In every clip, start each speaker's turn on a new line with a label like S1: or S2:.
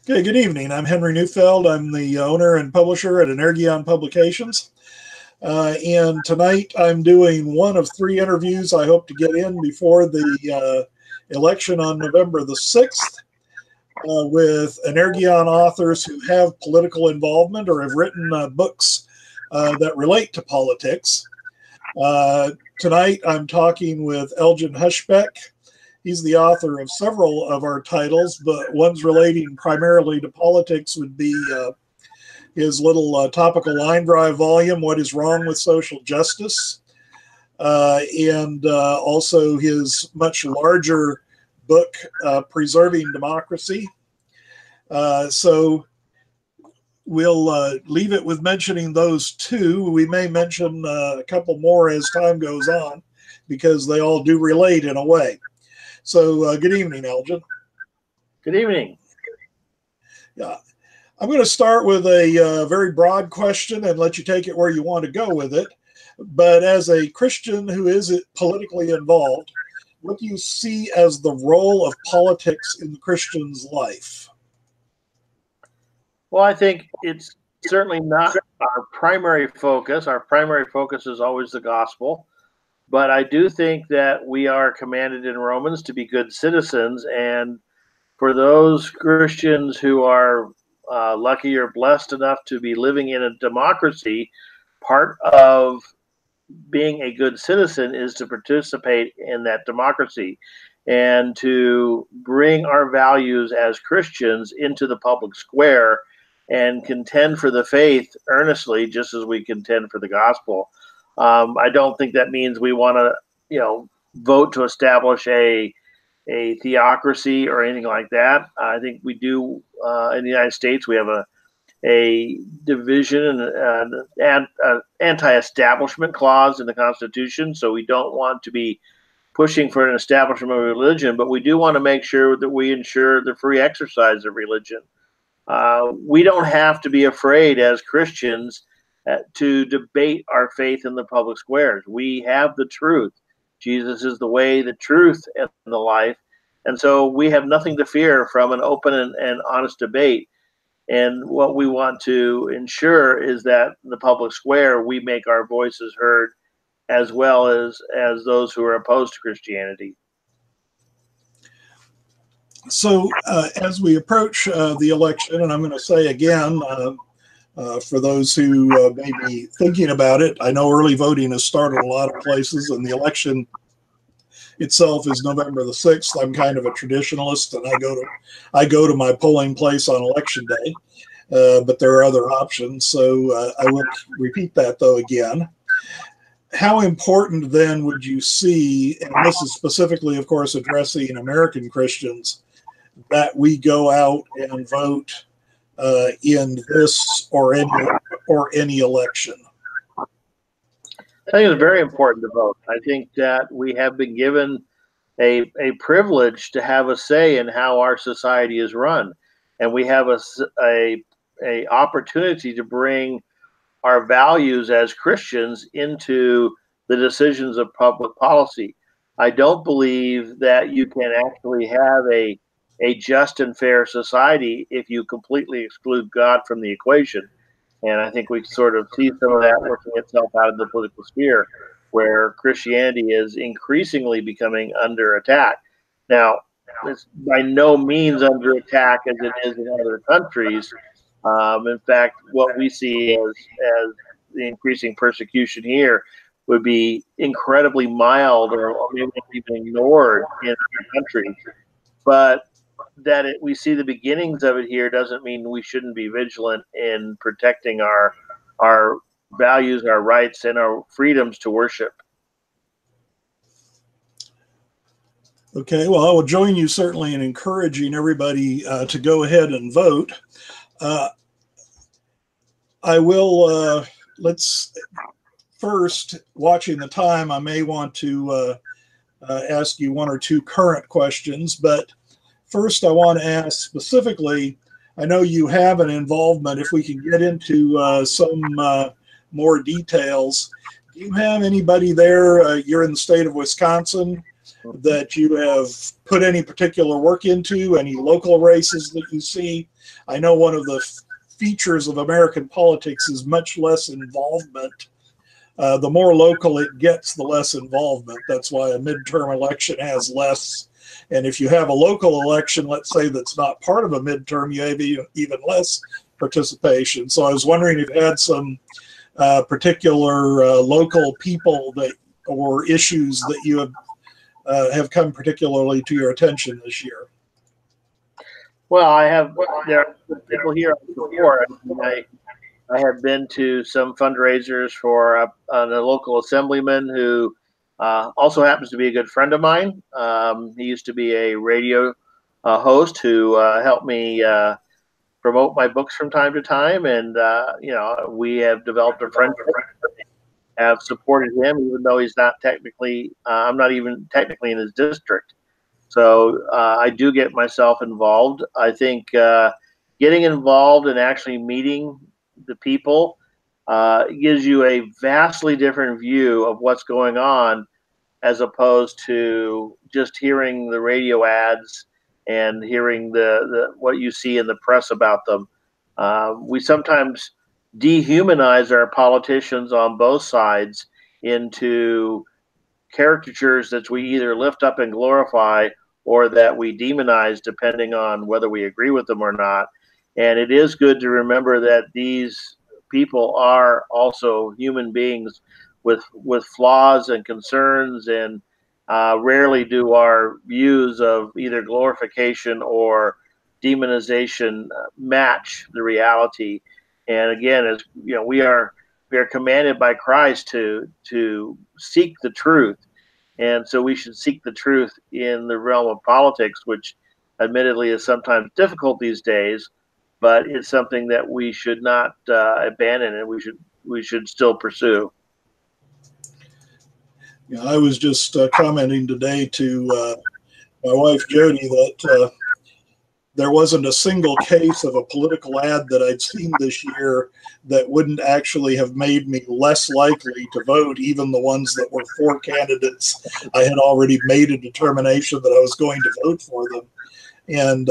S1: Okay, good evening. I'm Henry Neufeld. I'm the owner and publisher at Energion Publications. And tonight I'm doing one of three interviews I hope to get in before the election on November the 6th with Energion authors who have political involvement or have written books that relate to politics. Tonight I'm talking with Elgin Hushbeck. He's the author of several of our titles, but ones relating primarily to politics would be his little topical line drive volume, What is Wrong with Social Justice, and also his much larger book, Preserving Democracy. So we'll leave it with mentioning those two. We may mention a couple more as time goes on because they all do relate in a way. So good evening, Elgin.
S2: Good evening.
S1: Yeah, I'm going to start with a very broad question and let you take it where you want to go with it. But as a Christian who is politically involved, what do you see as the role of politics in the Christian's life?
S2: Well, I think it's certainly not our primary focus. Our primary focus is always the gospel. But I do think that we are commanded in Romans to be good citizens. And for those Christians who are lucky or blessed enough to be living in a democracy, part of being a good citizen is to participate in that democracy and to bring our values as Christians into the public square and contend for the faith earnestly, just as we contend for the gospel. I don't think that means we want to, vote to establish a theocracy or anything like that. I think we do in the United States. We have a division and an anti-establishment clause in the Constitution, so we don't want to be pushing for an establishment of religion, but we do want to make sure that we ensure the free exercise of religion. We don't have to be afraid as Christians to debate our faith in the public squares. We have the truth. Jesus is the way, the truth, and the life. And so we have nothing to fear from an open and honest debate. And what we want to ensure is that in the public square, we make our voices heard as well as those who are opposed to Christianity.
S1: So as we approach the election, and I'm going to say again, for those who may be thinking about it, I know early voting has started a lot of places, and the election itself is November the 6th. I'm kind of a traditionalist, and I go to my polling place on election day, but there are other options. So I will repeat that though again. How important then would you see, and this is specifically, of course, addressing American Christians, that we go out and vote in this or any election?
S2: I think it's very important to vote. I think that we have been given a privilege to have a say in how our society is run, and we have a opportunity to bring our values as Christians into the decisions of public policy. I don't believe that you can actually have a just and fair society if you completely exclude God from the equation. And I think we sort of see some of that working itself out in the political sphere, where Christianity is increasingly becoming under attack. Now, it's by no means under attack as it is in other countries. In fact, what we see as the increasing persecution here would be incredibly mild or maybe even ignored in other countries. But that we see the beginnings of it here doesn't mean we shouldn't be vigilant in protecting our values, our rights, and our freedoms to worship.
S1: Okay, well, I will join you certainly in encouraging everybody to go ahead and vote. I will, let's first, watching the time, I may want to ask you one or two current questions, but first, I want to ask specifically, I know you have an involvement, if we can get into some more details. Do you have anybody there, you're in the state of Wisconsin, that you have put any particular work into, any local races that you see? I know one of the features of American politics is much less involvement. The more local it gets, the less involvement. That's why a midterm election has less. And if you have a local election, let's say that's not part of a midterm, you have even less participation. So I was wondering if you had some particular local people that or issues that you have come particularly to your attention this year.
S2: Well, there are people here before. I have been to some fundraisers for a local assemblyman who also happens to be a good friend of mine. He used to be a radio host who helped me promote my books from time to time, and we have developed a friendship. Have supported him, even though he's not technically. I'm not even technically in his district. So I do get myself involved. I think getting involved and actually meeting the people gives you a vastly different view of what's going on, as opposed to just hearing the radio ads and hearing the what you see in the press about them. We sometimes dehumanize our politicians on both sides into caricatures that we either lift up and glorify or that we demonize, depending on whether we agree with them or not. And it is good to remember that these people are also human beings with flaws and concerns, and rarely do our views of either glorification or demonization match the reality. And again, as you know, we are commanded by Christ to seek the truth. And so we should seek the truth in the realm of politics, which admittedly is sometimes difficult these days, but it's something that we should not abandon, and we should still pursue.
S1: Yeah, I was just commenting today to my wife Jody that there wasn't a single case of a political ad that I'd seen this year that wouldn't actually have made me less likely to vote, even the ones that were for candidates. I had already made a determination that I was going to vote for them. And,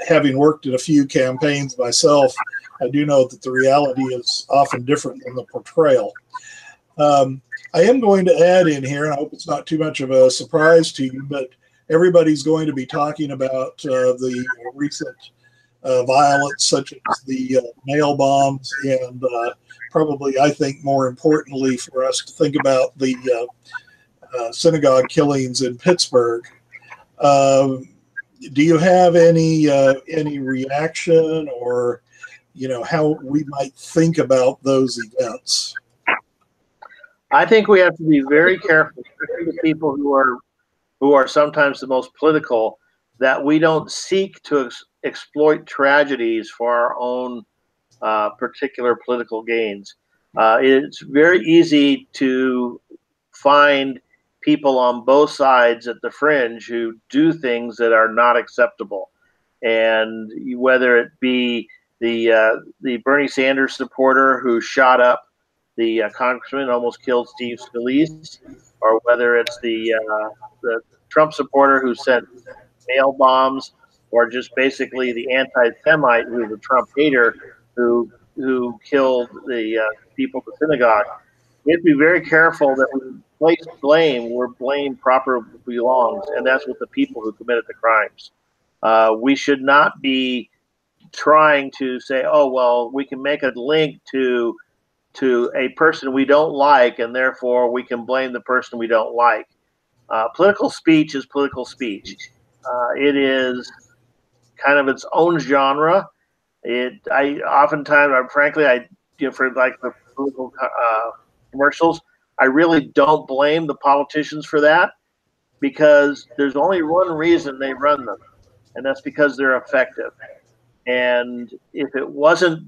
S1: having worked in a few campaigns myself, I do know that the reality is often different than the portrayal. I am going to add in here, and I hope it's not too much of a surprise to you, but everybody's going to be talking about the recent violence, such as the mail bombs, and probably, I think, more importantly for us to think about the synagogue killings in Pittsburgh. Do you have any reaction, or how we might think about those events?
S2: I think we have to be very careful, especially the people who are sometimes the most political, that we don't seek to exploit tragedies for our own particular political gains. It's very easy to find people on both sides at the fringe who do things that are not acceptable, and whether it be the Bernie Sanders supporter who shot up the congressman, almost killed Steve Scalise, or whether it's the Trump supporter who sent mail bombs, or just basically the anti-Semite who's a Trump hater who killed the people at the synagogue. We have to be very careful that we place blame where blame properly belongs, and that's with the people who committed the crimes. We should not be trying to say, oh, well, we can make a link to a person we don't like, and therefore we can blame the person we don't like. Political speech is political speech. It is kind of its own genre. For like the political commercials, I really don't blame the politicians for that, because there's only one reason they run them, and that's because they're effective. And if it wasn't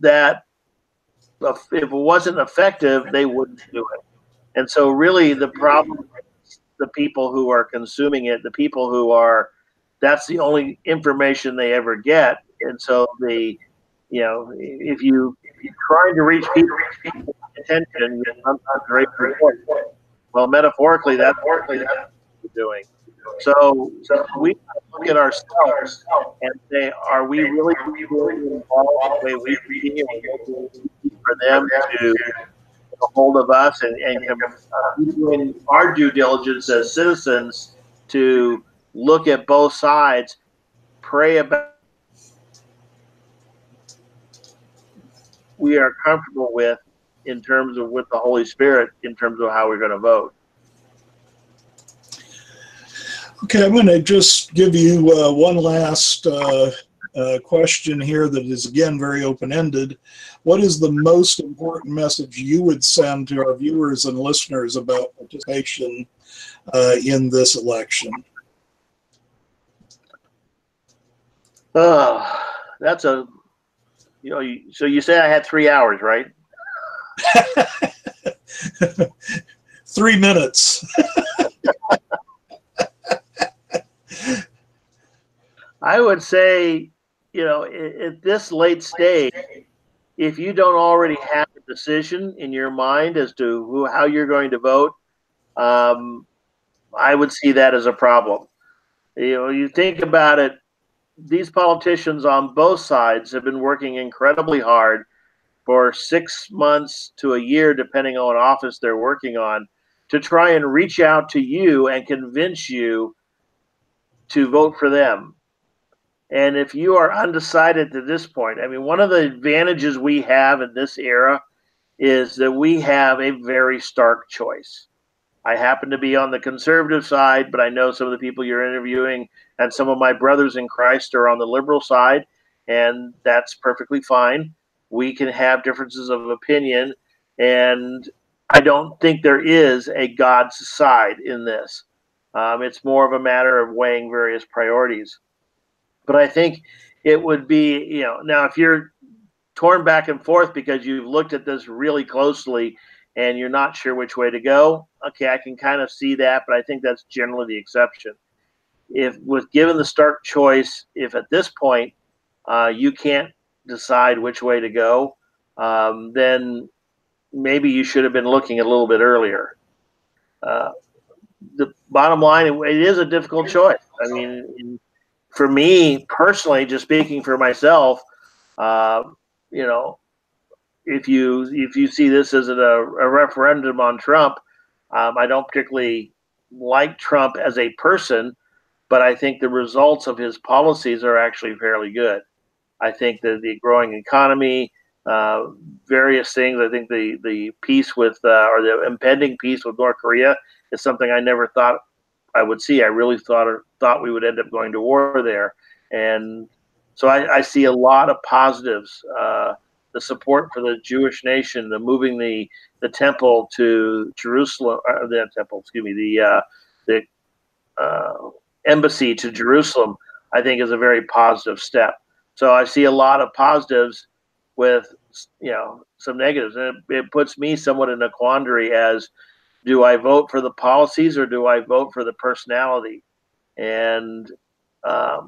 S2: effective, they wouldn't do it. And so really the problem is the people who are consuming it, the people who that's the only information they ever get. And so if you're trying to reach people's attention, you sometimes raise your voice. Well, metaphorically, that's we're doing. So we look at ourselves and say, are we really involved the way we feel for them to get a hold of us and doing our due diligence as citizens to look at both sides, pray about we are comfortable with in terms of with the Holy Spirit in terms of how we're going to vote.
S1: Okay, I'm going to just give you one last question here that is, again, very open-ended. What is the most important message you would send to our viewers and listeners about participation in this election?
S2: That's a, so you say I had 3 hours, right?
S1: 3 minutes.
S2: I would say, at this late stage, if you don't already have a decision in your mind as to how you're going to vote, I would see that as a problem. You think about it, these politicians on both sides have been working incredibly hard for 6 months to a year, depending on what office they're working on, to try and reach out to you and convince you to vote for them. And if you are undecided to this point, I mean, one of the advantages we have in this era is that we have a very stark choice. I happen to be on the conservative side, but I know some of the people you're interviewing and some of my brothers in Christ are on the liberal side, and that's perfectly fine. We can have differences of opinion, and I don't think there is a God's side in this. It's more of a matter of weighing various priorities. But I think it would be, now if you're torn back and forth because you've looked at this really closely and you're not sure which way to go, okay, I can kind of see that, but I think that's generally the exception. If with given the stark choice, if at this point you can't decide which way to go, then maybe you should have been looking a little bit earlier. The bottom line, it is a difficult choice. I mean, for me personally, just speaking for myself, if you see this as a referendum on Trump, I don't particularly like Trump as a person, but I think the results of his policies are actually fairly good. I think that the growing economy, various things. I think the peace with or the impending peace with North Korea is something I never thought I would see. I really thought we would end up going to war there, and so I see a lot of positives. The support for the Jewish nation, the moving the temple to Jerusalem, the embassy to Jerusalem, I think is a very positive step. So I see a lot of positives with some negatives, and it puts me somewhat in a quandary as, do I vote for the policies or do I vote for the personality? And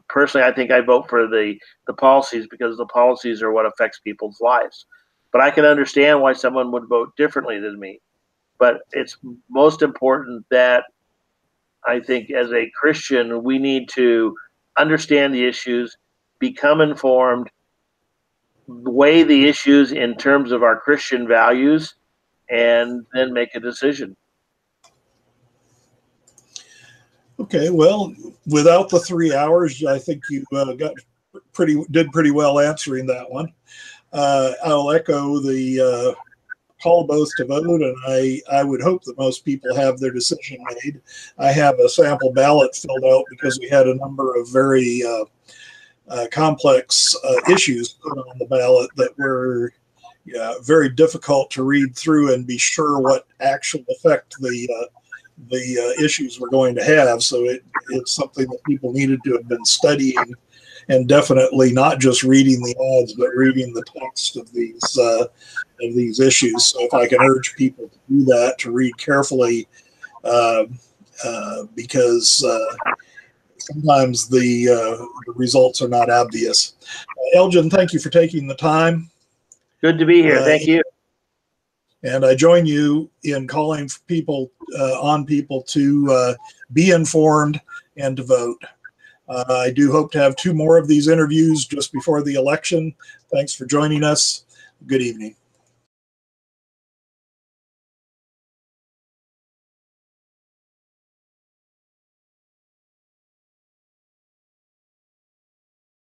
S2: personally, I think I vote for the policies because the policies are what affects people's lives. But I can understand why someone would vote differently than me. But it's most important that I think as a Christian, we need to understand the issues, become informed, weigh the issues in terms of our Christian values, and then make a decision.
S1: Okay, well, without the 3 hours, I think you did pretty well answering that one. I'll echo the call both to vote, and I would hope that most people have their decision made. I have a sample ballot filled out because we had a number of very complex issues put on the ballot that were very difficult to read through and be sure what actual effect the issues we're going to have. So it's something that people needed to have been studying, and definitely not just reading the odds, but reading the text of these issues. So if I can urge people to do that, to read carefully, because sometimes the results are not obvious. Elgin, thank you for taking the time.
S2: Good to be here. Thank you.
S1: And I join you in calling for people on people to be informed and to vote. I do hope to have 2 more of these interviews just before the election. Thanks for joining us. Good evening.